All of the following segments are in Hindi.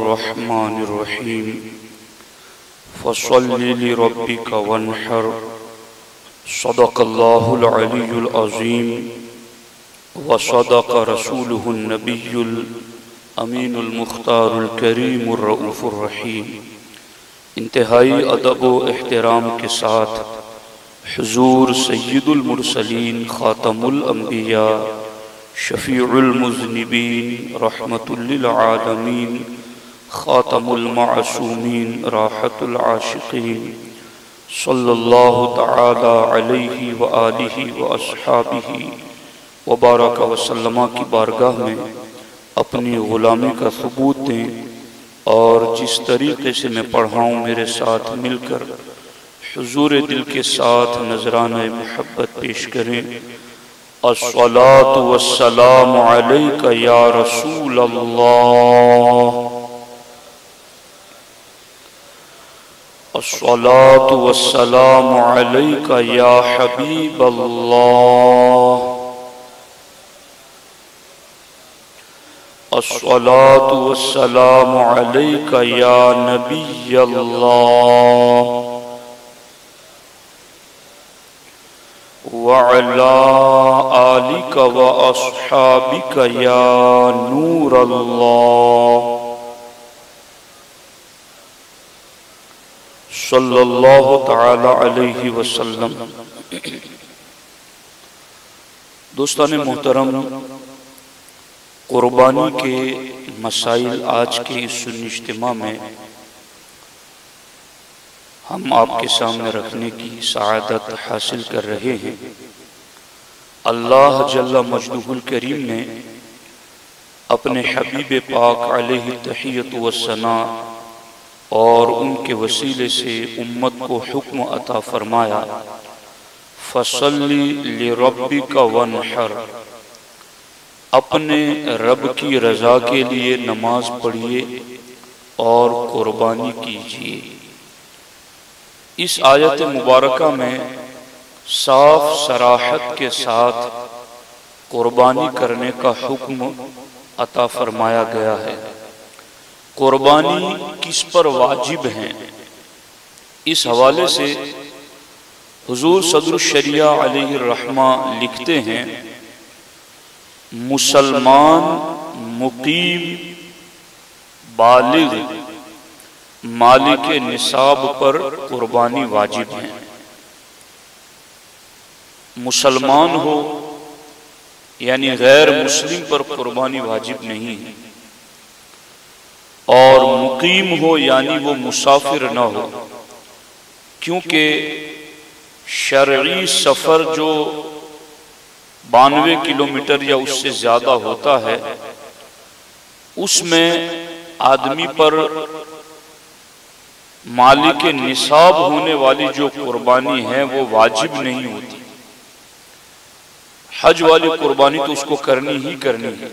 बिस्मिल्लाहिर्रहमानिर्रहीम फसल्लि लिरब्बिका वन्हर सदक़ल्लाहुल अलियुल अज़ीम व सदक़ रसूलुहुन नबियुल अमीनुल मुख्तारुल करीमुर रऊफ़ुर रहीम। इंतहाई अदब व एहतराम के साथ हुज़ूर सय्यिदुल मुरसलीन ख़ातमुल अंबिया शफ़ीउल मुज़निबीन रहमतुल लिल आलमीन ख़ातमुल मासूमीन राहतुल आशिक़ीन सल्लल्लाहु तआला अलैहि व आलिहि व अस्हाबिहि व बारक व सल्लमा की बारगाह में अपनी ग़ुलामी का सबूत दें और जिस तरीक़े से मैं पढ़ाऊँ मेरे साथ मिलकर हुज़ूर दिल के साथ नज़राना मोहब्बत पेश करें। अस्सलातु वस्सलामु अलैका या रसूल अल्लाह, अस्सलातु वस्सलामु अलैका या हबीब अल्लाह, अस्सलातु वस्सलामु अलैका या नबी अल्लाह व अला आलिका व अस्हाबिका या नूर अल्लाह सल्लल्लाहु तआला अलैहि वसल्लम। दोस्तान मोहतरम, कुर्बानी के मसाइल आज के इस सुन्नी इज्तिमा में हम आपके सामने रखने की सआदत हासिल कर रहे हैं। अल्लाह जल्ला मजदूहुल करीम ने अपने हबीब पाक अलैहि तहियत व सना और उनके वसीले से उम्मत को हुक्म अता फरमाया, फसल्ली लिरब्बिका वन्हर, अपने रब की रजा के लिए नमाज पढ़िए और कुर्बानी कीजिए। इस आयत मुबारका में साफ सराहत के साथ कुर्बानी करने का हुक्म अता फरमाया गया है। कुर्बानी किस पर वाजिब है, इस हवाले से हुजूर सदरुश शरिया अलैहि रहमा लिखते हैं, मुसलमान मुकीम बालिग मालिक निसाब पर कुर्बानी वाजिब है। मुसलमान हो यानी गैर मुस्लिम पर कुर्बानी वाजिब नहीं है, और मुकीम हो यानी वो मुसाफिर न हो, क्योंकि शरई सफर जो 92 किलोमीटर या उससे ज्यादा होता है उसमें आदमी पर मालिक निसाब होने वाली जो कुर्बानी है वो वाजिब नहीं होती। हज वाली कुर्बानी तो उसको करनी ही करनी है,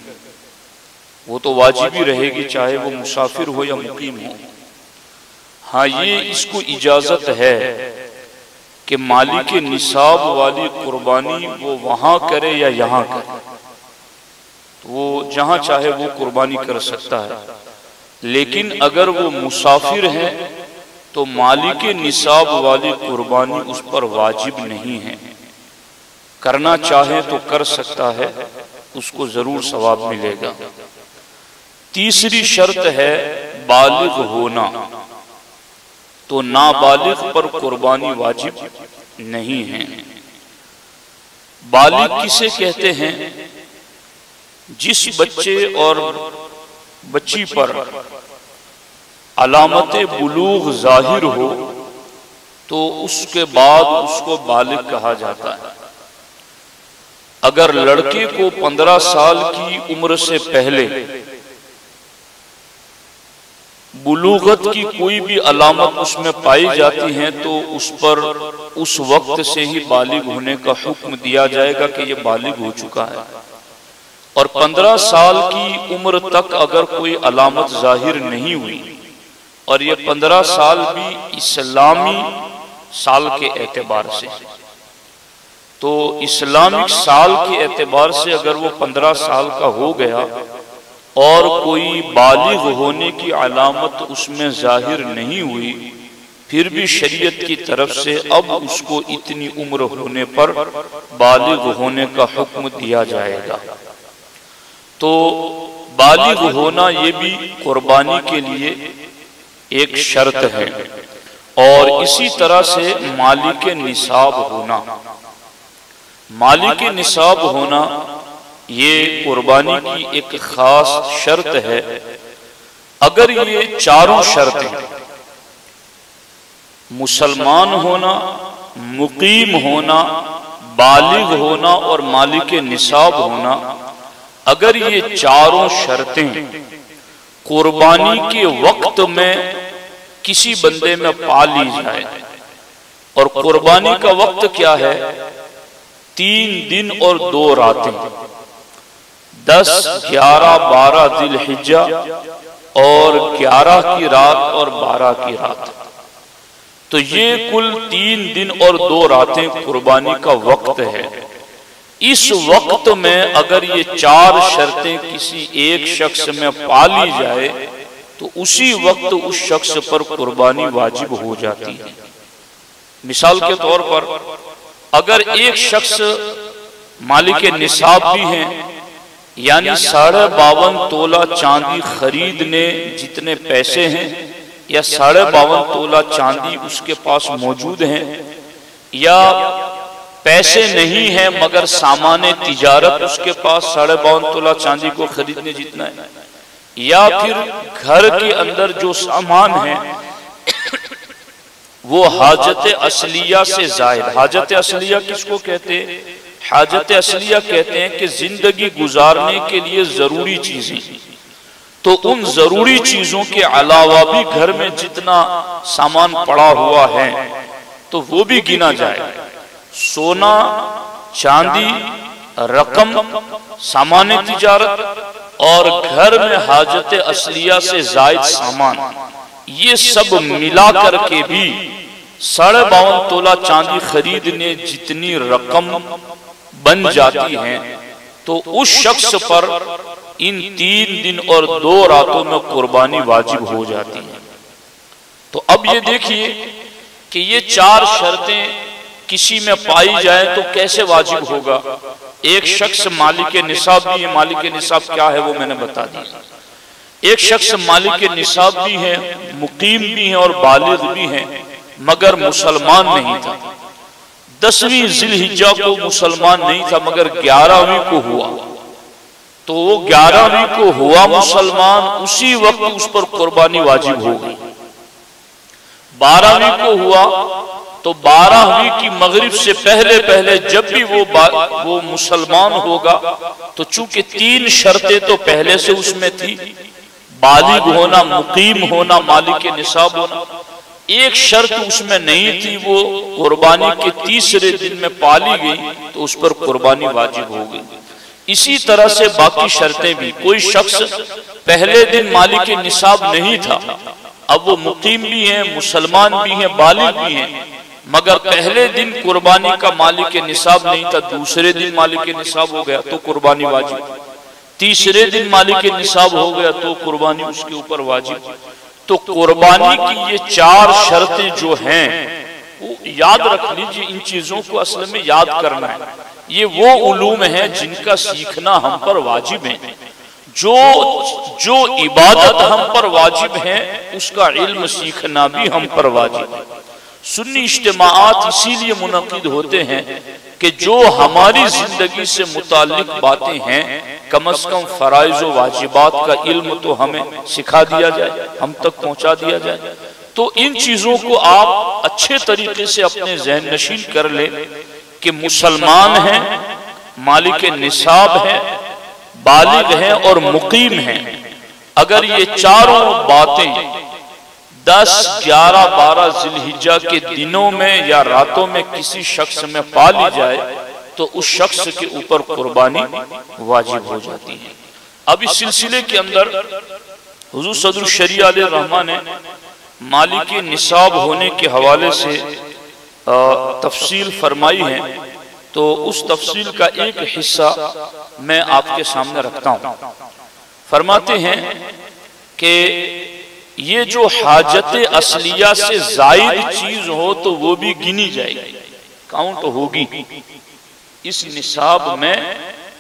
वो तो वाजिब ही रहेगी चाहे वो मुसाफिर हो या मुकीम हो। हाँ, ये इसको इजाजत है कि मालिक निसाब वाली कुर्बानी वो वहां करे या यहाँ करे, तो वो जहां चाहे वो कुर्बानी कर सकता है। लेकिन अगर वो मुसाफिर है तो मालिक निसाब वाली कुर्बानी उस पर वाजिब नहीं है। करना चाहे तो कर सकता है, उसको जरूर सवाब मिलेगा। तीसरी शर्त है बालिग होना, तो नाबालिग पर कुर्बानी वाजिब नहीं है। बालिग किसे कहते हैं? जिस बच्चे और बच्ची पर अलामत बुलूग जाहिर हो तो उसके बाद उसको बालिग कहा जाता है। अगर लड़के को 15 साल की उम्र से पहले बुलूगत की कोई भी अलामत उसमें पाई जाती है तो उस पर उस वक्त से ही बालिग होने का हुक्म दिया जाएगा कि ये बालिग हो चुका है। और 15 साल की उम्र तक अगर कोई अलामत जाहिर नहीं हुई, और ये 15 साल भी इस्लामी साल के एतबार से, तो इस्लामिक साल के एतबार से अगर वो 15 साल का हो गया और कोई बालिग होने की अलामत उसमें जाहिर नहीं हुई, फिर भी शरीयत की तरफ से अब उसको इतनी उम्र होने पर बालिग होने का हुक्म दिया जाएगा। तो बालिग होना ये भी कुर्बानी के लिए एक शर्त है। और इसी तरह से मालिक निसाब होना, मालिक निसाब होना ये कुर्बानी की एक खास शर्त है। अगर ये चारों शर्तें, मुसलमान होना, मुकीम होना, बालिग होना और मालिक निसाब होना, अगर ये चारों शर्तें कुर्बानी के वक्त में किसी बंदे में पा ली जाए, और कुर्बानी का वक्त क्या है? 3 दिन और 2 रातें, 10, 11, 12 जिलहिज्जा और 11 की रात और 12 की रात। तो ये कुल 3 दिन और 2 रातें कुर्बानी का वक्त है। इस वक्त में अगर ये 4 शर्तें किसी एक शख्स में पा ली जाए तो उसी वक्त उस शख्स पर कुर्बानी वाजिब हो जाती है। मिसाल के तौर पर अगर एक शख्स मालिक निसाब भी हैं, यानी 52.5 तोला चांदी खरीदने जितने पैसे हैं, या 52.5 तोला चांदी उसके पास मौजूद हैं, या पैसे नहीं है मगर सामान तिजारत उसके पास 52.5 तोला चांदी को खरीदने जितना है, या फिर घर के अंदर जो सामान है वो हाजत असलिया से जायद। हाजत असलिया किसको कहते हैं? हाजत असलिया कहते हैं कि जिंदगी गुजारने के लिए जरूरी चीजें, तो उन जरूरी चीजों के अलावा भी घर में जितना सामान पड़ा हुआ है तो वो भी गिना जाए। सोना, चांदी, रकम, सामान तिजारत और घर में हाजत असलिया से जायद सामान, ये सब मिला करके भी 52.5 तोला चांदी खरीदने जितनी रकम बन जाती है, तो उस शख्स पर इन 3 दिन और 2 रातों में कुर्बानी वाजिब हो जाती है। तो अब ये देखिए कि ये 4 शर्तें किसी में पाई जाए तो कैसे वाजिब होगा। एक शख्स मालिक निसाब भी है, मालिक निसाब क्या है वो मैंने बता दिया। एक शख्स मालिक निसाब भी है, मुकीम भी है और बालिग भी है, मगर मुसलमान नहीं था। 10वीं जिलहिज्जा को मुसलमान नहीं था मगर 11वीं को हुआ, तो वो 11वीं को हुआ मुसलमान, उसी वक्त उस पर कुर्बानी वाजिब हो गई। 12वीं को हुआ तो 12वीं की मगरिब से पहले पहले जब भी वो मुसलमान होगा, तो चूंकि 3 शर्तें तो पहले से उसमें थी, बालिग होना, मुकीम होना, मालिक निसाब होना, एक शर्त उसमें नहीं थी, वो कुर्बानी के 3रे दिन में पाली गई तो उस पर कुर्बानी वाजिब हो गई। इसी तरह से बाकी शर्तें भी, कोई शख्स पहले दिन मालिक निसाब नहीं था, अब वो मुकीम भी है, मुसलमान भी है, बालिग भी है, मगर पहले दिन कुर्बानी का मालिक निसाब नहीं था, दूसरे दिन मालिक निसाब हो गया तो कुर्बानी वाजिब, 3रे दिन मालिक निसाब हो गया तो कुर्बानी उसके ऊपर वाजिब। तो कुर्बानी की ये 4 शर्तें जो हैं वो याद रख लीजिए। इन चीजों को असल में याद करना है। ये वो उलूम है जिनका सीखना हम पर वाजिब है। जो इबादत हम पर वाजिब है उसका इल्म सीखना भी हम पर वाजिब है। सुन्नी इज्तिमाआत इसीलिए मुनक़िद होते हैं कि जो हमारी जिंदगी से मुताल्लिक बातें हैं, कम अज कम फराइज व वाजिबात का इल्म तो हमें सिखा दिया जाए, हम तक पहुंचा दिया जाए। तो इन चीजों को आप अच्छे तरीके से अपने ज़हन नशीन कर ले कि मुसलमान हैं, मालिक निसाब है, बालिग हैं और मुकीम हैं। अगर ये चारों बातें 10, 11, 12 जिलहिज्जा के दिनों में या रातों में किसी शख्स में पा ली जाए तो उस शख्स के ऊपर कुर्बानी वाजिब हो जाती है। अब इस सिलसिले के अंदर हुजूर सदरुल शरीअह अलैहि रहमा ने मालिक निसाब होने के हवाले से तफसील फरमाई है, तो उस तफसील का एक हिस्सा मैं आपके सामने रखता हूँ। फरमाते हैं कि ये जो हाजत असलिया से जायद चीज हो तो वो भी गिनी जाएगी, काउंट होगी, इस निसाब में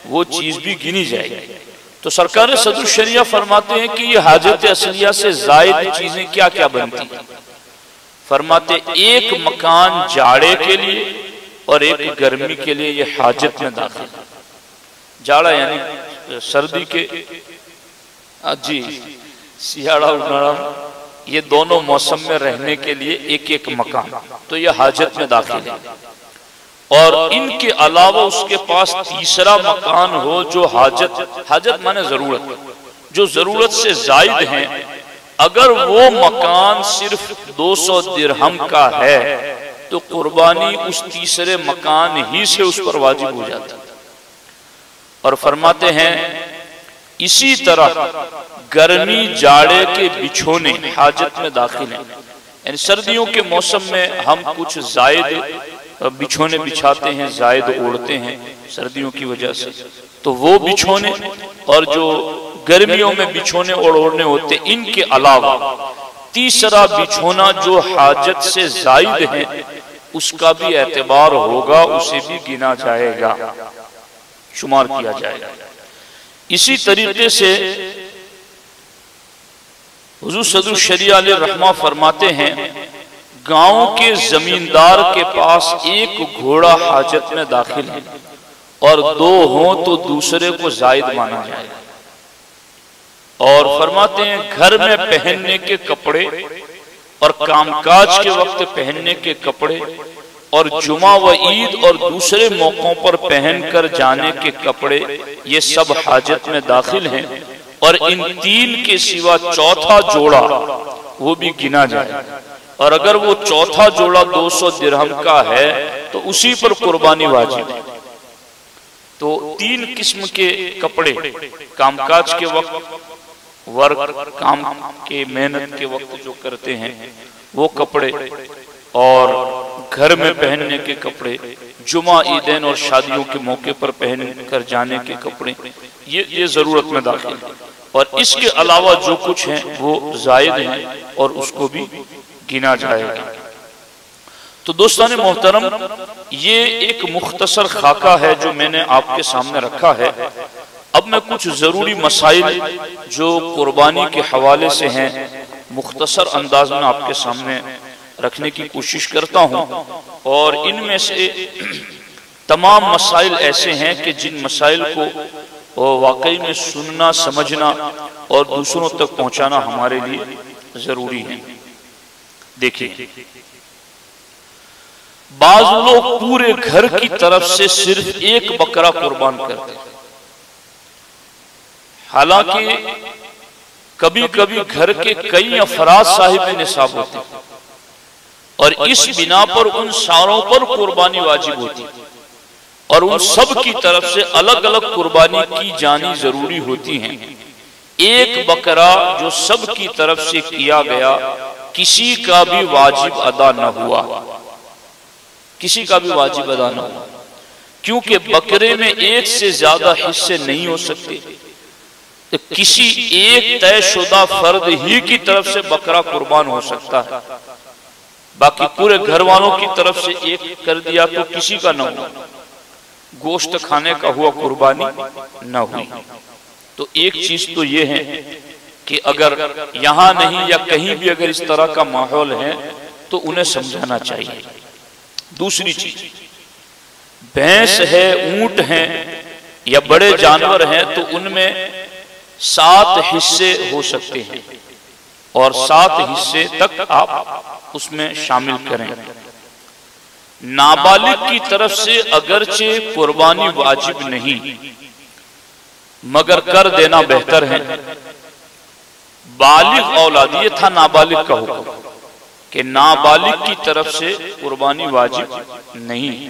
वो चीज भी गिनी जाएगी। तो सरकार सदर शरिया फरमाते हैं कि ये हाजत असलिया से जायद चीजें क्या क्या बनती हैं। फरमाते एक मकान जाड़े के लिए और एक गर्मी के लिए ये हाजत में दाखिल। जाड़ा यानी सर्दी के जी, सियाड़ा उनाड़ा, ये दोनों मौसम में रहने के लिए एक एक मकान, तो ये हाजत में दाखिल है। और इनके अलावा उसके पास तीसरा मकान हो जो हाजत माने जरूरत, जो जरूरत से जायद है, अगर वो मकान सिर्फ 200 दिरहम का है तो कुर्बानी उस तीसरे मकान ही से उस पर वाजिब हो जाता है। और फरमाते हैं इसी तरह गर्मी जाड़े के बिछोने हाजत में दाखिल हैं। यानी सर्दियों के मौसम में हम कुछ जायद बिछोने बिछाते हैं, जायद ओढ़ते हैं सर्दियों की वजह से, तो वो बिछोने और जो गर्मियों में बिछोने और ओढ़ने होते, इनके अलावा तीसरा बिछोना जो हाजत से जायद है उसका भी एतबार होगा, उसे भी गिना जाएगा, शुमार किया जाएगा। इसी तरीके से हुजूर सदर शरिया अलैहि रहमा फरमाते हैं गांव के जमींदार के पास एक घोड़ा हाजत में दाखिल है और दो हों तो दूसरे को जायद माना जाएगा। और फरमाते हैं घर में पहनने के कपड़े और कामकाज के वक्त पहनने के कपड़े और जुमा व ईद और दूसरे मौकों पर पहनकर जाने के कपड़े, ये सब हाजत में दाखिल हैं। और इन तीन के सिवा चौथा जोड़ा वो भी गिना जाए, और अगर वो चौथा जोड़ा 200 दिरहम का है तो उसी पर कुर्बानी वाजिब है। तो तीन किस्म के कपड़े, कामकाज के वक्त, वर्क काम के मेहनत के वक्त जो करते हैं वो कपड़े, और घर में पहनने के कपड़े, जुमा ईदैन और शादियों के मौके पर पहन कर जाने के कपड़े, ये जरूरत में दाखिल है। और इसके अलावा जो कुछ है वो जायद है और उसको भी गिना जाएगा। तो दोस्तान मोहतरम, ये एक मुख्तसर खाका है जो मैंने आपके सामने रखा है। अब मैं कुछ जरूरी मसाइल जो कुर्बानी के हवाले से हैं मुख्तसर अंदाज में आपके सामने रखने की कोशिश करता हूं। और इनमें से तमाम मसाइल ऐसे हैं कि जिन मसाइल को वाकई में सुनना, समझना और दूसरों तक पहुंचाना हमारे लिए जरूरी है। देखिए, बाज लोग पूरे घर की तरफ से सिर्फ एक बकरा कुर्बान करते हैं। हालांकि कभी कभी घर के कई अफराद साहिब निसाब होते हैं और इस बिना पर उन सारों पर कुर्बानी वाजिब होती है और उन सब की तरफ से अलग अलग कुर्बानी की जानी जरूरी होती है। एक बकरा जो सब की तरफ से किया गया, किसी का भी वाजिब अदा न हुआ, किसी का भी वाजिब अदा न हुआ, क्योंकि बकरे में एक से ज्यादा हिस्से नहीं हो सकते। तो किसी एक तयशुदा फर्द ही की तरफ से बकरा कुर्बान हो सकता है, बाकी पूरे घर वालों की तरफ से एक कर दिया तो किसी का न हुआ, गोश्त खाने का हुआ, कुर्बानी न हुई। तो एक चीज तो ये है कि अगर यहां नहीं या कहीं भी अगर इस तरह का माहौल है तो उन्हें समझाना चाहिए। दूसरी चीज, भैंस है, ऊंट है या बड़े जानवर हैं तो उनमें 7 हिस्से हो सकते हैं और 7 हिस्से तक आप उसमें शामिल करें। नाबालिग की तरफ से अगरचे कुर्बानी वाजिब नहीं, मगर कर देना बेहतर है। बालिग औलाद, ये था नाबालिग का हुक्म कि नाबालिग की तरफ से कुर्बानी वाजिब नहीं,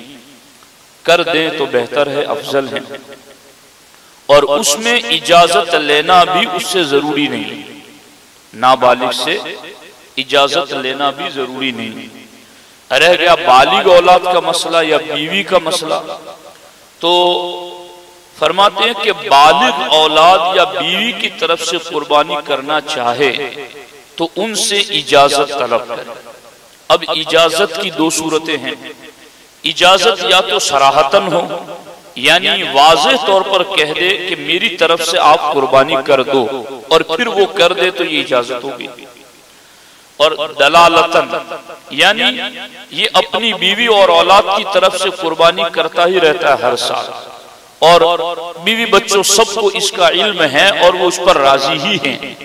कर दें तो बेहतर है, अफजल है। और उसमें इजाजत लेना भी उससे जरूरी नहीं, नाबालिग से इजाजत लेना भी जरूरी नहीं। रह गया बालिग औलाद का मसला या बीवी का मसला, तो फरमाते हैं कि बालिग औलाद या बीवी की तरफ से कुर्बानी करना चाहे तो उनसे इजाजत तलब करे। अब इजाजत की दो सूरतें हैं। इजाजत या तो सराहतन हो, यानी वाज़ेह तौर पर कह दे कि मेरी तरफ से आप कुर्बानी कर दो, और फिर वो कर दे तो ये इजाजत होगी। और दलालतन, यानी ये अपनी बीवी और औलाद की तरफ से कुर्बानी करता ही रहता है हर साल, और बीवी बच्चों सबको इसका इल्म है और वो उस पर राजी ही हैं,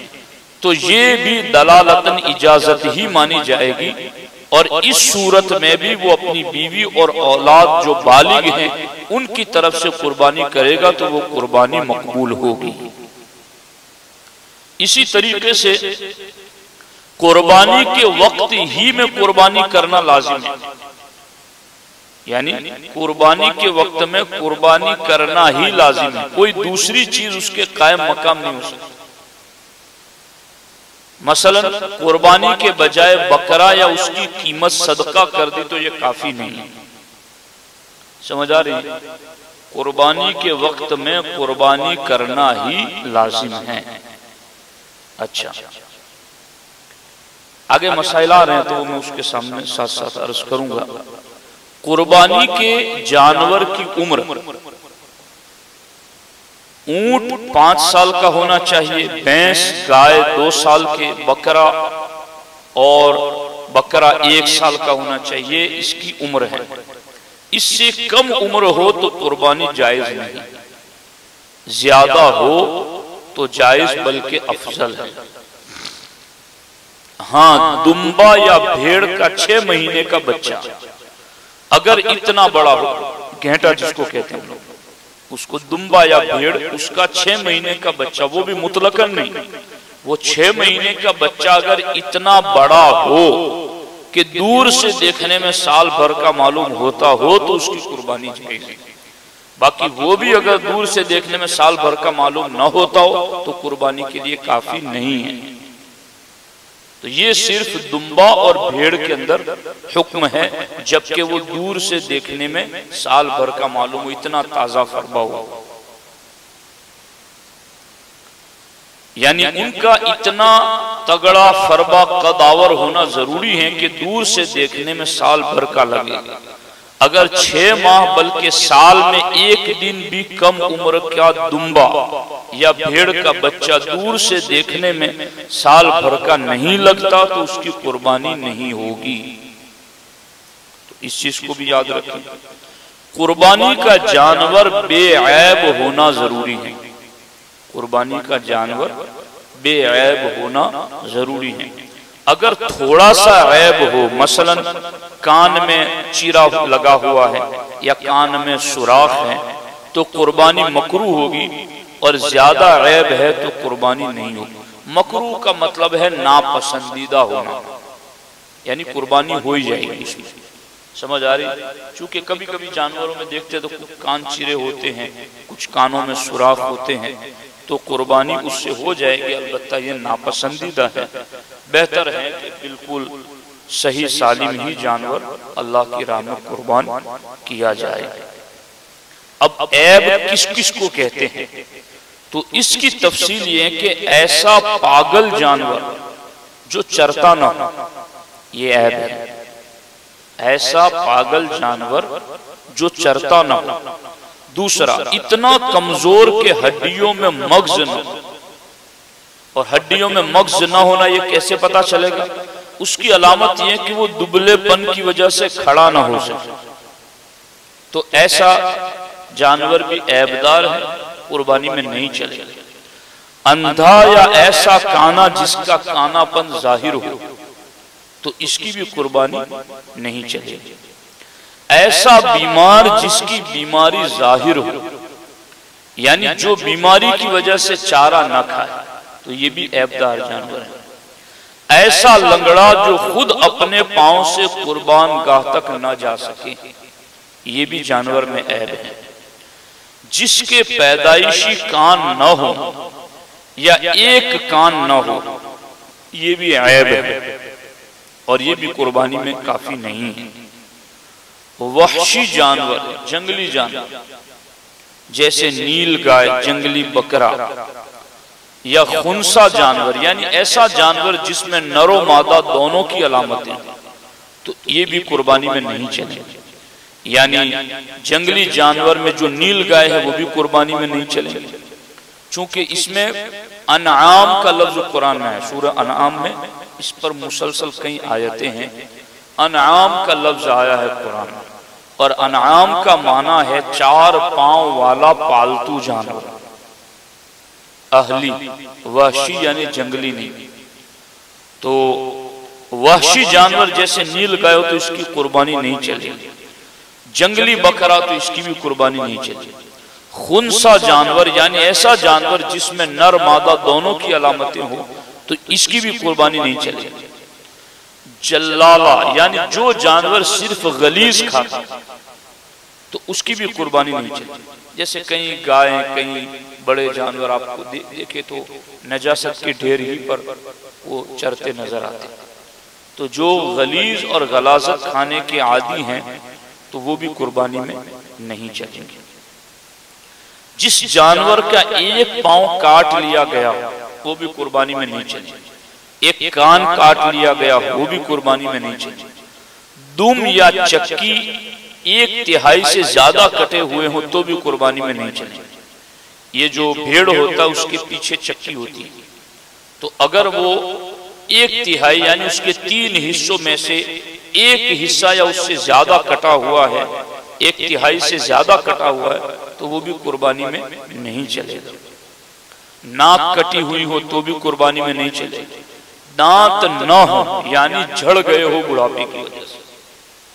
तो ये भी दलालतन इजाजत ही मानी जाएगी। और इस सूरत में भी वो अपनी बीवी और औलाद जो बालिग हैं उनकी तरफ से कुर्बानी करेगा तो वो कुर्बानी मकबूल होगी। इसी तरीके से कुर्बानी के वक्त ही में कुर्बानी करना लाजिम है, यानी कुर्बानी के वक्त में कुर्बानी करना ही लाजिम है, कोई दूसरी चीज उसके कायम मकाम नहीं हो सकती। मसलन कुर्बानी के बजाय बकरा या उसकी कीमत सदका कर दी तो ये काफी नहीं है। समझ आ रही है? कुर्बानी के वक्त में कुर्बानी करना ही लाजिम है। अच्छा, आगे मसाइल आ रहे हैं तो वो मैं उसके सामने साथ साथ अर्ज करूंगा। कुर्बानी के जानवर की उम्र, ऊंट 5 साल का होना चाहिए, भैंस गाय 2 साल के, बकरा 1 साल का होना चाहिए, इसकी उम्र है। इससे कम उम्र हो तो कुर्बानी जायज नहीं, ज्यादा हो तो जायज बल्कि अफजल है। हाँ, दुम्बा या भेड़ का 6 महीने का बच्चा अगर इतना बड़ा हो, घेंटा जिसको कहते हैं लोग, उसको दुम्बा या भेड़, उसका 6 महीने का बच्चा, वो भी मुतलकन नहीं, वो 6 महीने का बच्चा अगर इतना बड़ा हो कि दूर से देखने में साल भर का मालूम होता हो तो उसकी कुर्बानी जायज है। बाकी वो भी अगर दूर से देखने में साल भर का मालूम न होता हो तो कुर्बानी के लिए काफी नहीं है। तो ये सिर्फ दुम्बा और भेड़ के अंदर हुक्म है, जबकि वो दूर से देखने में साल भर का मालूम हो, इतना ताजा फरबा हुआ, यानी उनका इतना तगड़ा फरबा कदावर होना जरूरी है कि दूर से देखने में साल भर का लगे। अगर 6 माह बल्कि साल में 1 दिन भी कम उम्र का दुम्बा या भेड़ का बच्चा दूर से देखने में साल भर का नहीं लगता तो उसकी कुर्बानी नहीं होगी। तो इस चीज को भी याद रखें, कुर्बानी का जानवर बेऐब होना जरूरी है। कुर्बानी का जानवर बेऐब होना जरूरी है। अगर थोड़ा सा ऐब हो, मसलन कान में चीरा लगा हुआ है या कान में सुराख है, तो कुर्बानी मकरूह होगी, और ज्यादा ऐब है तो कुर्बानी नहीं होगी। मकरूह का मतलब है नापसंदीदा होना, यानी कुर्बानी हो ही जाएगी इसमें। समझ आ रही? चूंकि कभी कभी जानवरों में देखते तो कुछ कान चीरे होते हैं, कुछ कानों में सुराख होते हैं, तो कुर्बानी उससे हो जाएगी, अलबत्ता ये नापसंदीदा है। बेहतर है कि बिल्कुल सही सालिम ही जानवर अल्लाह की राह में कुर्बान किया जाए। अब ऐब किस किस को कहते हैं, तो इसकी तफसील ये है कि ऐसा पागल जानवर जो चरता ना हो, ये ऐब है। ऐसा पागल जानवर जो चरता ना हो। दूसरा, इतना कमजोर के हड्डियों में मग्ज न हो, और हड्डियों में मग्ज न होना ये कैसे पता चलेगा? उसकी अलामत यह कि वो दुबलेपन की वजह से खड़ा ना हो सके, तो ऐसा जानवर भी ऐबदार है, कुर्बानी में नहीं चलेगा। अंधा या ऐसा काना जिसका कानापन जाहिर हो, तो इसकी भी कुर्बानी नहीं चलेगी। ऐसा बीमार जिसकी बीमारी जाहिर हो, यानी जो बीमारी की वजह से चारा ना खाए, तो ये भी ऐबदार जानवर है। ऐसा लंगड़ा जो खुद अपने पांव से कुर्बान गाह तक ना जा सके, ये भी जानवर में ऐब है। जिसके पैदाइशी कान न हो या एक कान न हो, ये भी ऐब है, और ये भी कुर्बानी में काफी नहीं है। वहशी जानवर, जंगली जानवर जैसे नील गाय, जंगली बकरा या खुनसा जानवर, यानी ऐसा जानवर जिसमें नरो मादा दोनों की अलामतें, तो ये भी कुर्बानी में नहीं चलेंगे। यानी जंगली जानवर में जो नील गाय है वो भी कुर्बानी में नहीं चलेंगे, चूंकि इसमें अनआम का लफ्ज कुरान में है। सूरह अनआम में इस पर मुसलसल कई आयतें हैं। अनआम का लफ्ज आया है कुरान में, और अनआम का माना है 4 पांव वाला पालतू जानवर। अहली, वहशी यानी जंगली नहीं। तो वहशी जानवर जैसे नील गाय हो तो इसकी कुर्बानी नहीं चलेगी। जंगली बकरा तो इसकी भी कुर्बानी नहीं चलेगी। खुनसा जानवर यानी ऐसा जानवर जिसमें नर मादा दोनों की अलामतें हो तो इसकी भी कुर्बानी नहीं चलेगी। जल्लाला यानी जो जानवर सिर्फ गलीज खाता तो उसकी भी कुर्बानी नहीं चलेगी। जैसे कई गाय, कई बड़े जानवर आपको देखे तो नजासत के ढेर ही पर वो चरते नजर आते। तो जो गलीज और गलाजत खाने के आदी हैं तो वो भी कुर्बानी में नहीं चलेंगे। जिस जानवर का एक पांव काट लिया गया वो भी कुर्बानी में नहीं चलेंगे। एक कान काट लिया गया वो भी कुर्बानी में नहीं चलेंगे। दुम या चक्की 1/3 से ज्यादा कटे हुए हो तो भी कुर्बानी में नहीं चलेंगे। ये जो भेड़ होता है उसके पीछे चक्की होती है, तो अगर वो 1/3 यानी उसके 3 हिस्सों में से एक हिस्सा या उससे ज्यादा कटा हुआ है, 1/3 से ज्यादा कटा हुआ है, तो वो भी कुर्बानी में नहीं चलेगा। नाक कटी हुई हो तो भी कुर्बानी में नहीं चलेगी। दांत न हो यानी झड़ गए हो बुढ़ापे की वजह से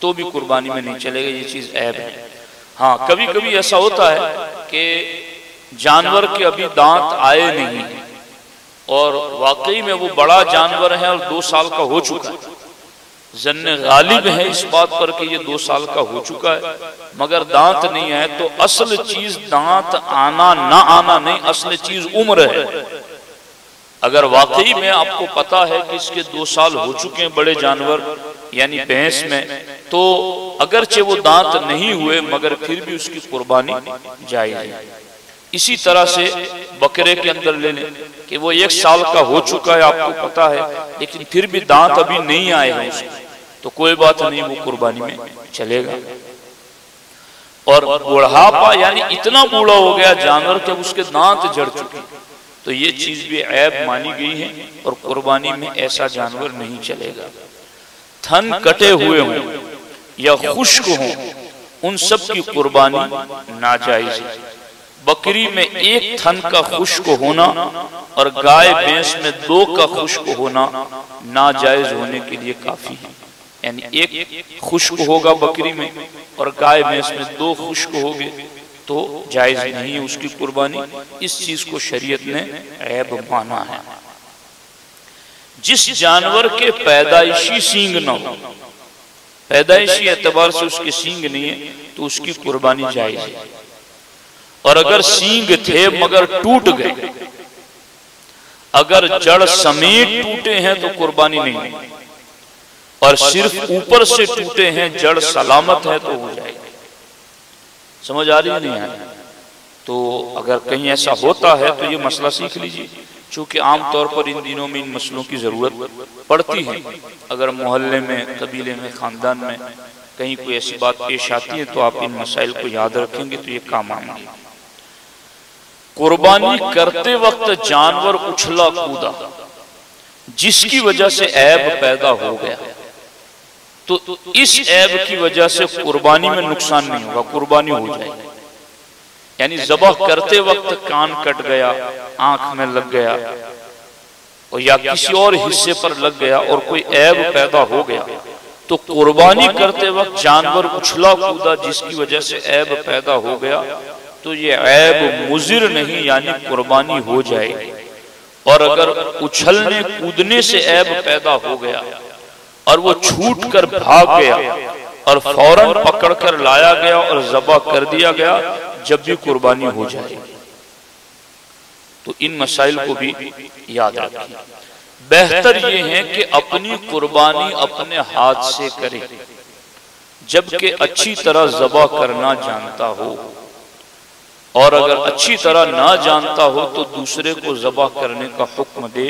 तो भी कुर्बानी में नहीं चलेगा। ये चीज ऐब है। हाँ, कभी कभी ऐसा होता है कि जानवर के अभी दांत आए नहीं और वाकई में वो बड़ा जानवर है और 2 साल का हो चुका है। जन्ने गालिब है इस बात पर कि ये 2 साल का हो चुका है, मगर दांत नहीं है। तो असल चीज दांत आना ना आना नहीं, असल चीज उम्र है। अगर वाकई में आपको पता है कि इसके 2 साल हो चुके हैं बड़े जानवर यानी भैंस में, तो अगरचे वो दांत नहीं हुए मगर फिर भी उसकी कुर्बानी जायज है। इसी तरह से बकरे के अंदर ले लें कि वो 1 साल का हो चुका है, आपको पता है, लेकिन फिर भी दांत अभी नहीं आए हैं उसके, तो कोई बात नहीं, वो कुर्बानी में चलेगा। और बुढ़ापा यानी इतना बूढ़ा हो गया जानवर कि उसके दांत जड़ चुके, तो ये चीज भी ऐब मानी गई है और कुर्बानी में ऐसा जानवर नहीं चलेगा। थन कटे हुए हों या खुश्क हों, उन सब की कुर्बानी नाजायज है। बकरी में 1 थन का खुश्क होना और गाय भैंस में 2 का खुश्क होना नाजायज होने के लिए काफी है। यानी 1 खुश्क होगा बकरी में और गाय भैंस में 2 खुश्क होंगे तो जायज नहीं है उसकी कुर्बानी। इस चीज को शरीयत ने ऐब माना है। जिस जानवर के पैदाइशी सींग न हो, पैदाइशी एतबार से उसके सींग नहीं है, तो उसकी कुर्बानी जायज है। और अगर सींग थे मगर टूट गए, अगर जड़ समेत टूटे हैं तो कुर्बानी नहीं है, और सिर्फ ऊपर से टूटे हैं, जड़ सलामत है तो हो जाएगी। समझ आ रही है नहीं आ रही? तो अगर कहीं ऐसा होता है तो ये मसला सीख लीजिए, क्योंकि आमतौर पर इन दिनों में इन मसलों की जरूरत पड़ती है। अगर मोहल्ले में, कबीले में, खानदान में कहीं कोई ऐसी बात पेश आती है तो आप इन मसाइल को याद रखेंगे तो ये काम आएंगे। कुर्बानी करते वक्त जानवर उछला कूदा जिसकी वजह से ऐब पैदा हो गया, तो इस ऐब की वजह से कुर्बानी में नुकसान नहीं होगा, कुर्बानी हो जाएगी। यानी ज़बह करते वक्त कान कट गया, आंख में लग गया और या किसी और हिस्से पर लग गया और कोई ऐब पैदा हो गया, तो कुर्बानी करते वक्त जानवर उछला कूदा जिसकी वजह से ऐब पैदा हो गया, तो ये ऐब मुजिर नहीं यानी कुर्बानी हो जाएगी। और अगर उछलने कूदने से ऐब पैदा हो गया और वो छूट कर भाग गया और फौरन पकड़ कर लाया गया और ज़बह कर दिया गया, जब भी कुर्बानी हो जाएगी। तो इन मसाइल को भी याद रखिए। बेहतर ये है कि अपनी कुर्बानी अपने हाथ से करे, जबकि अच्छी तरह ज़बह करना जानता हो। और अगर अच्छी तरह ना जानता हो तो दूसरे को ज़बह करने का हुक्म दे,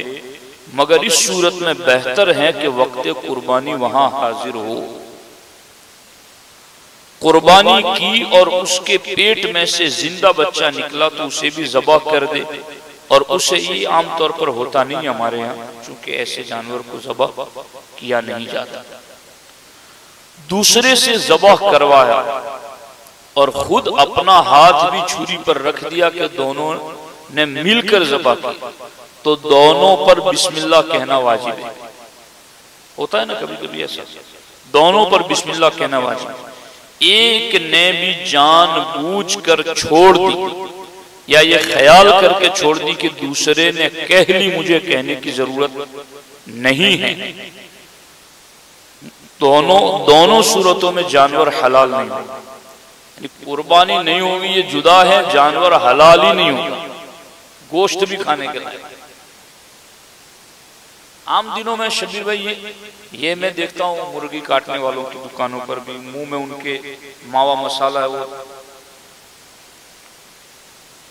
मगर इस सूरत में बेहतर है कि वक्त कुर्बानी वहां हाजिर हो। कुर्बानी की और उसके पेट में से जिंदा बच्चा निकला तो उसे भी ज़बह कर दे, और उसे ये आमतौर पर होता नहीं हमारे यहाँ, चूंकि ऐसे जानवर को ज़बह किया नहीं जाता। दूसरे से ज़बह करवाया और खुद अपना हाथ भी छुरी पर रख दिया कि दोनों ने मिलकर ज़बह की, तो दोनों पर बिस्मिल्लाह कहना वाजिब है। होता है ना कभी कभी ऐसा, दोनों पर बिस्मिल्लाह कहना वाजिब है। एक ने भी जानबूझकर छोड़ दी या ये ख्याल करके छोड़ दी कि दूसरे ने कह ली, मुझे कहने की जरूरत नहीं है, दोनों सूरतों में जानवर हलाल नहीं होगा। कुर्बानी नहीं होगी ये जुदा है, जानवर हलाल ही नहीं होगा, गोश्त भी खाने के लायक। आम दिनों में शबीर भाई ये मैं देखता हूँ मुर्गी काटने वालों की दुकानों पर भी मुंह में उनके मावा मसाला है वो,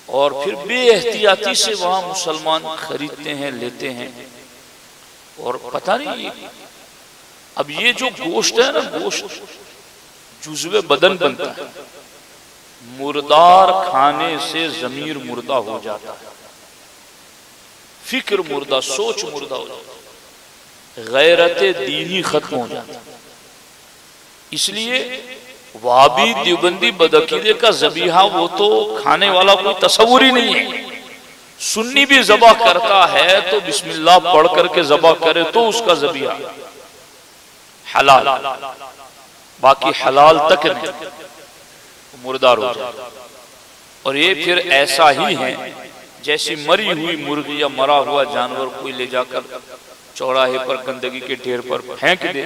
और फिर बेएहतियाती से वहां मुसलमान खरीदते हैं, लेते हैं, और पता नहीं अब ये जो गोश्त है ना, गोश्त जुज़्वे बदन बनता है, मुर्दार खाने से ज़मीर मुर्दा हो जाता है, फिक्र मुर्दा, सोच मुर्दा हो जाता है, गैरत दीनी खत्म हो जाता है। इसलिए वाबी देवबंदी बदअकीदे का ज़बीहा वो तो खाने वाला कोई तस्वुर ही नहीं है। सुन्नी भी ज़बा करता है तो बिस्मिल्लाह पढ़ करके ज़बा करे तो उसका ज़बीहा हलाल, बाकी हलाल तक नहीं, मुर्दार हो जाए। और ये फिर ऐसा ही है जैसी मरी हुई मुर्गी या मरा हुआ जानवर कोई ले जाकर चौराहे पर गंदगी के ढेर पर फेंक दे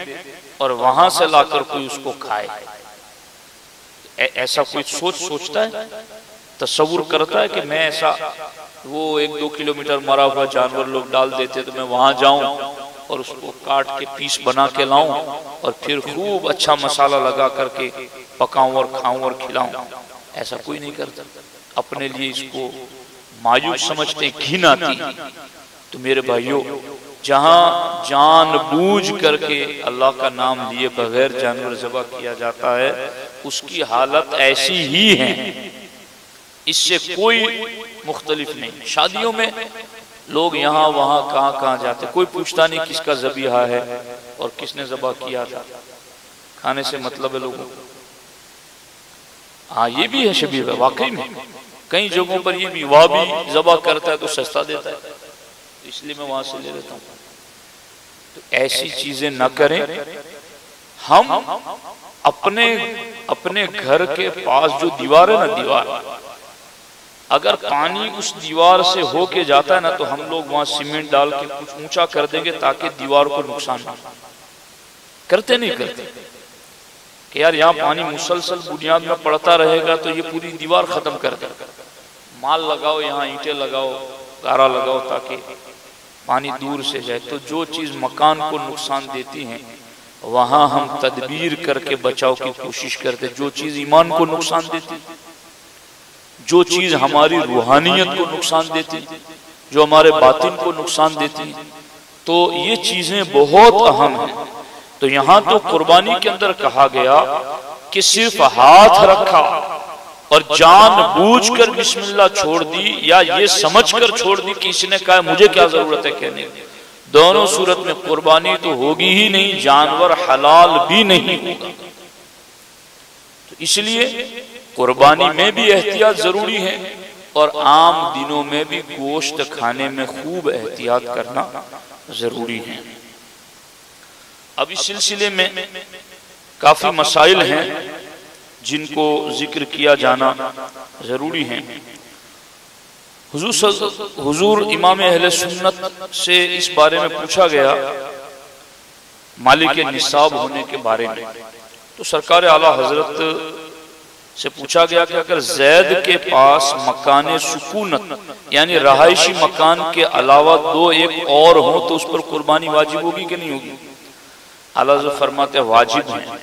और वहां से लाकर कोई उसको खाए। ऐसा कोई सोचता है, तस्वुर करता है कि मैं ऐसा, वो 1-2 किलोमीटर मरा हुआ जानवर लोग डाल देते तो मैं वहां जाऊं और उसको काट के पीस बना के लाऊं और फिर खूब अच्छा मसाला लगा करके पकाऊं और खाऊं और खिलाऊं। ऐसा कोई नहीं करता, अपने लिए इसको मायूस समझते, घिन आती। तो मेरे भाइयों, जहां जानबूझ करके अल्लाह का नाम लिए बगैर जानवर ज़बह किया जाता है उसकी हालत ऐसी ही है, इससे कोई मुख्तलिफ नहीं। शादियों में लोग यहाँ वहाँ कहाँ जाते, कोई पूछता नहीं किसका ज़बीहा है और किसने ज़बह किया था, खाने से मतलब है लोगों को। हाँ ये भी है शबीर, वाकई में कई जगहों पर ये भी, वह भी ज़बह करता है तो सस्ता देता है, इसलिए मैं वहां से ले लेता हूँ। तो ऐसी चीजें न करें। हम अपने घर के पास जो दीवार है ना, दीवार अगर पानी उस दीवार से होके जाता है ना तो हम लोग वहां सीमेंट डाल के कुछ ऊंचा कर देंगे ताकि दीवार को नुकसान ना। करते नहीं करते कि यार यहाँ पानी मुसलसल बुनियाद में पड़ता रहेगा तो ये पूरी दीवार खत्म कर देगा, माल लगाओ, यहाँ ईंटें लगाओ, गारा लगाओ ताकि पानी दूर से जाए। तो जो चीज मकान को नुकसान देती है वहां हम तदबीर करके बचाव की कोशिश करते। जो चीज ईमान को नुकसान देती, जो चीज हमारी रूहानियत को नुकसान देती, जो हमारे बातिन को नुकसान देती, तो ये चीजें बहुत अहम हैं। तो यहाँ तो कुर्बानी के अंदर कहा गया कि सिर्फ हाथ रखा और जानबूझकर बिस्मिल्लाह छोड़ दी या ये समझकर छोड़ दी कि इसने कहा मुझे क्या जरूरत है कहने की। दोनों सूरत में कुर्बानी तो होगी ही नहीं, जानवर हलाल भी नहीं होगा। तो इसलिए कुर्बानी में भी एहतियात जरूरी है और आम दिनों में भी गोश्त खाने में खूब एहतियात करना जरूरी है। अब इस सिलसिले में काफी मसाइल हैं जिनको जिक्र किया जाना जरूरी है। हुजूर इमाम अहले सुन्नत से इस बारे में पूछा गया, मालिक निसाब होने के बारे में। तो सरकार आला हजरत से पूछा गया कि अगर जैद के पास मकान सुकूनत यानी रहायशी मकान के अलावा दो एक और हो तो उस पर कुर्बानी वाजिब होगी कि नहीं होगी? आला हज़रत फरमाते वाजिब है,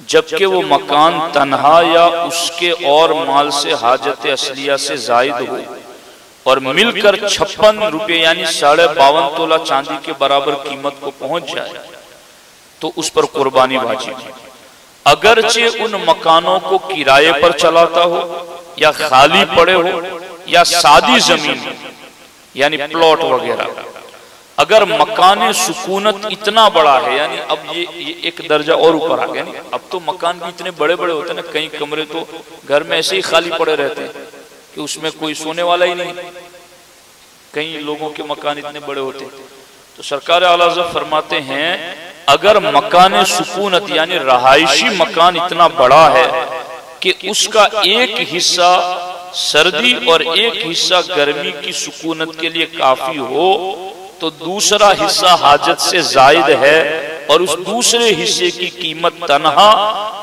जबकि वो मकान तन्हा या उसके और माल से हाजत असलिया से जायद हो और मिलकर 56 रुपये यानी 52.5 तोला चांदी के बराबर कीमत को पहुंच जाए तो उस पर कुर्बानी वाजिब है। अगरचे उन मकानों को किराए पर चलाता हो या खाली पड़े हो या सादी जमीन यानी प्लॉट वगैरह, अगर मकान सुकूनत इतना बड़ा है, यानी अब ये एक दर्जा और ऊपर आ गया। नहीं, अब तो मकान भी इतने बड़े बड़े होते हैं ना, कई कमरे तो घर में ऐसे ही खाली पड़े रहते हैं कि उसमें कोई सोने वाला ही नहीं। कई लोगों के मकान इतने बड़े होते हैं। तो सरकार आला हज़रत फरमाते हैं अगर मकान सुकूनत यानी रहायशी मकान इतना बड़ा है कि उसका एक हिस्सा सर्दी और एक हिस्सा गर्मी की सुकूनत के लिए काफी हो, तो दूसरा हिस्सा हाजत से जायद है और उस दूसरे हिस्से की कीमत तनहा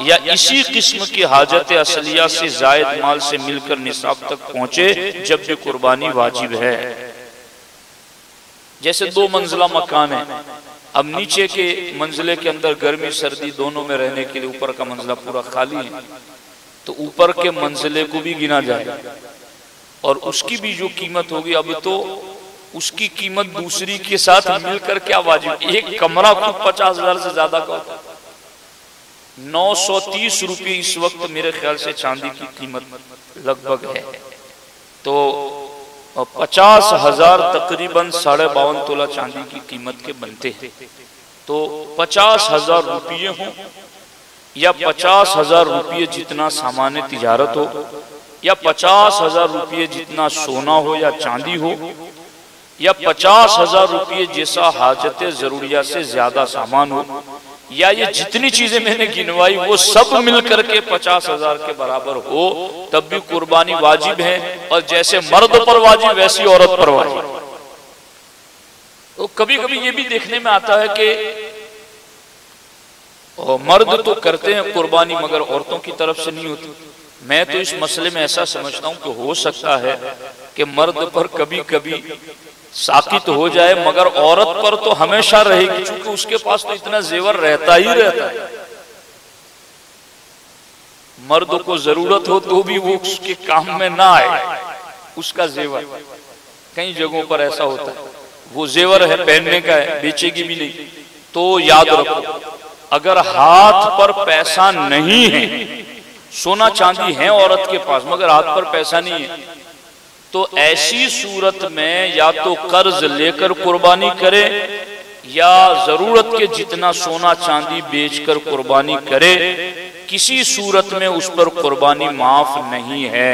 या इसी किस्म की हाजत असलिया से जायद माल से मिलकर निसाब तक पहुंचे जब भी कुर्बानी वाजिब है। जैसे 2 मंजिला मकान है, अब नीचे के मंजिले के अंदर गर्मी सर्दी दोनों में रहने के लिए ऊपर का मंजिला पूरा खाली है, तो ऊपर के मंजिले को भी गिना जाए और उसकी भी जो कीमत होगी, अब तो उसकी कीमत दूसरी के साथ मिलकर क्या वाजिब। एक कमरा खुद 50,000 से ज्यादा का होता है। 930 रुपये इस वक्त मेरे ख्याल से चांदी की कीमत लगभग है, तो 50,000 तकरीबन 52.5 तोला चांदी की कीमत के बनते हैं। तो 50,000 रुपये हो या 50,000 रुपये जितना सामान्य तिजारत हो या 50,000 रुपये जितना सोना हो या चांदी हो या 50,000 रुपये जैसा हाजत जरूरिया से ज्यादा सामान हो, या ये जितनी चीजें मैंने गिनवाई वो सब मिलकर के 50,000 के बराबर हो, तब भी कुर्बानी वाजिब है। और जैसे मर्द पर वाजिब वैसी औरत पर वाजिब। तो कभी कभी ये भी देखने में आता है कि मर्द तो करते हैं कुर्बानी मगर औरतों की तरफ से नहीं होती। मैं तो इस मसले में ऐसा समझता हूं कि हो सकता है कि मर्द पर कभी कभी साकित हो जाए मगर औरत पर तो हमेशा रहेगी, क्योंकि उसके पास तो इतना जेवर रहता ही रहता है। मर्द को जरूरत हो तो भी वो उसके काम में ना आए उसका जेवर। कई जगहों पर ऐसा होता है, वो जेवर है पहनने का है, बेचेगी भी नहीं। तो याद रखो, अगर हाथ पर पैसा नहीं है, सोना चांदी है औरत के पास मगर हाथ पर पैसा नहीं है, तो ऐसी सूरत में या तो कर्ज लेकर कुर्बानी करे या जरूरत के जितना सोना चांदी बेचकर कुर्बानी करे। किसी सूरत में उस पर कुर्बानी माफ नहीं है।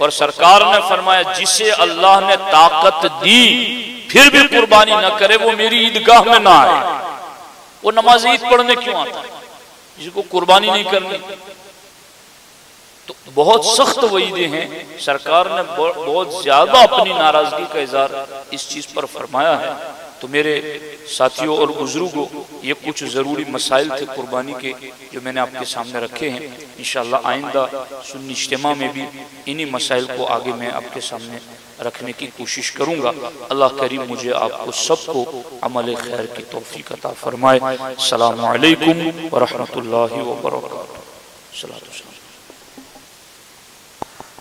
और सरकार ने फरमाया जिसे अल्लाह ने ताकत दी फिर भी कुर्बानी न करे वो मेरी ईदगाह में ना आए। वो नमाज ईद पढ़ने क्यों आता है जिसको कुर्बानी नहीं करनी? तो बहुत सख्त वईदें हैं। सरकार ने बहुत ज्यादा अपनी नाराजगी का इजहार इस चीज पर फरमाया है। तो मेरे साथियों और बुजुर्गों, ये कुछ जरूरी मसाइल थे कुर्बानी के जो मैंने आपके सामने रखे हैं। इंशाअल्लाह आइंदा सुन्नी इज्तिमा में भी इन्हीं मसाइल को आगे मैं आपके सामने रखने की कोशिश करूंगा। अल्लाह करीम मुझे आपको सबको अमल खैर की तौफीक अता फरमाए। अस्सलामु अलैकुम व रहमतुल्लाहि व बरकातुहू।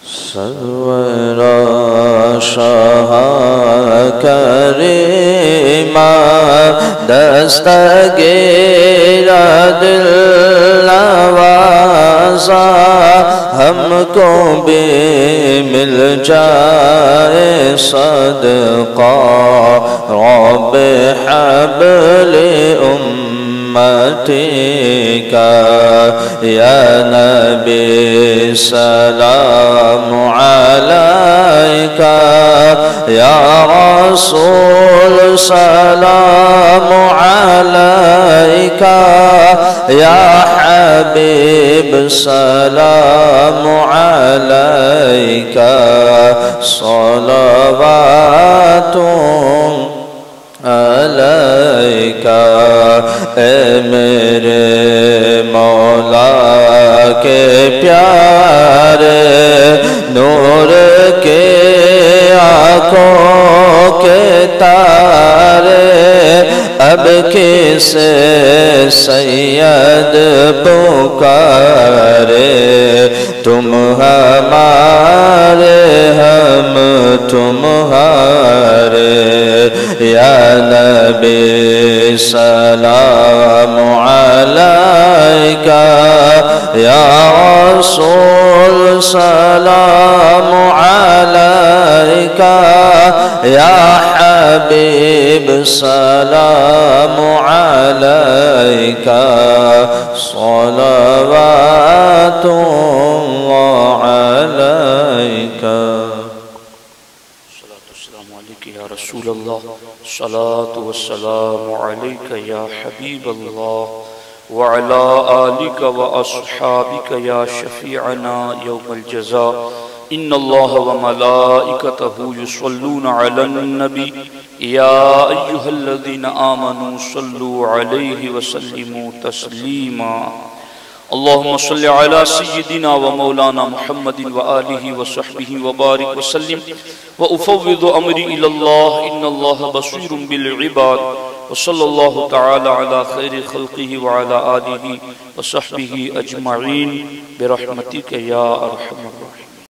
सर्वरा शाह करीमा दस्तगीरा दिल नवाज़ा हमको भी मिल जाए सदका रब्बे हब्ले उम्मतिका या नबी सलाम अलैका या रसूल सलाम अलैका या हबीब सलाम अलैका सलावातुम अलैका। ए मेरे मौला के प्यारे नूर के आँखों के तारे अब किसे सैयद पुकारे, तुम हमारे हम तुम्हारे। या नबी सलाम अलैका, या रसूल सलाम अलैका, या हबीब सलाम अलैका, सलवातुल्लाह अलैका। सलातुस्सलामु अलैका या रसूल अल्लाह, सलातु वस्सलामु अलैका या हबीब अल्लाह, व अला आलिका व अस्हाबिका या शफीअना यौमल जज़ा। इन्नल्लाह व मलाइकतहु युसल्लूना अलन नबी, या अय्युहल्लज़ीना आमनू सल्लू अलैहि व सल्लिमू तस्लीमा। अल्लाहुम्मा सल्लि अला सय्यिदिना व मौलाना मुहम्मदिन व आलिहि व सहबिहि व बारिक व सल्लिम व उफ़व्विदु अमरी इलल्लाह, इन्नल्लाहा बसीरुम बिल इबाद। व सल्लल्लाहु तआला अला खैरि खल्क़िहि व अला आलिहि व सहबिहि अजमईन बिरहमतिका या अरहमर राहिमीन।